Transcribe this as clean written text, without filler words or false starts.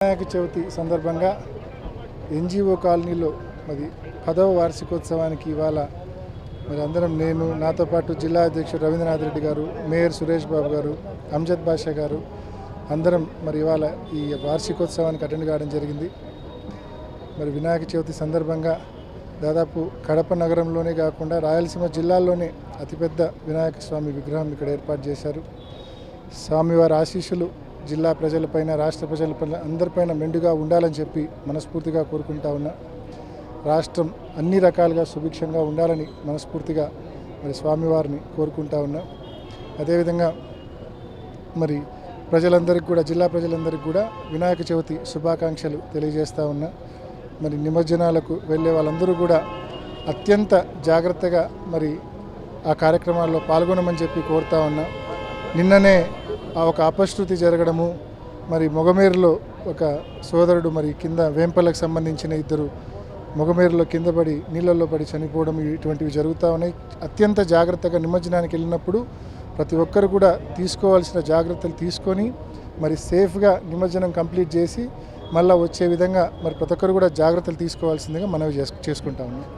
వినాయక చవితి సందర్భంగా ఎన్జిఓ కాలనీలో మరి 10వ వార్షికోత్సవానికి ఇవాళ మరి అందరం నేను నాతో పాటు జిల్లా అధ్యక్షుడు రవీంద్రనాథ్ రెడ్డి గారు, మేయర్ సురేష్ బాబు గారు, అంజద్ బాషా గారు అందరం మరి ఇవాళ ఈ వార్షికోత్సవానికి అటెండ్ కావడం జరిగింది. మరి వినాయక చవితి సందర్భంగా దాదాపు కడప నగరంలోనే కాకుండా రాయలసీమ జిల్లాల్లోనే అతిపెద్ద వినాయక స్వామి విగ్రహం ఇక్కడ ఏర్పాటు చేశారు. స్వామివారి ఆశీస్సులు జిల్లా ప్రజలపైన, రాష్ట్ర ప్రజలపైన అందరిపైన మెండుగా ఉండాలని చెప్పి మనస్ఫూర్తిగా కోరుకుంటా ఉన్నా. రాష్ట్రం అన్ని రకాలుగా సుభిక్షంగా ఉండాలని మనస్ఫూర్తిగా మరి స్వామివారిని కోరుకుంటా ఉన్నా. అదేవిధంగా మరి ప్రజలందరికీ కూడా, జిల్లా ప్రజలందరికీ కూడా వినాయక చవితి శుభాకాంక్షలు తెలియజేస్తూ ఉన్నా. మరి నిమజ్జనాలకు వెళ్ళే వాళ్ళందరూ కూడా అత్యంత జాగ్రత్తగా మరి ఆ కార్యక్రమాల్లో పాల్గొనమని చెప్పి కోరుతా ఉన్నా. నిన్ననే ఒక అపశృతి జరగడము, మరి మొగమేరులో ఒక సోదరుడు మరి కింద వేంపల్లకు సంబంధించిన ఇద్దరు మొగమేరులో కింద పడి నీళ్ళల్లో పడి చనిపోవడం, ఇటువంటివి జరుగుతూ ఉన్నాయి. అత్యంత జాగ్రత్తగా నిమజ్జనానికి వెళ్ళినప్పుడు ప్రతి ఒక్కరు కూడా తీసుకోవాల్సిన జాగ్రత్తలు తీసుకొని మరి సేఫ్గా నిమజ్జనం కంప్లీట్ చేసి మళ్ళీ వచ్చే విధంగా మరి ప్రతి ఒక్కరు కూడా జాగ్రత్తలు తీసుకోవాల్సిందిగా మనవి చేసుకుంటా ఉన్నాం.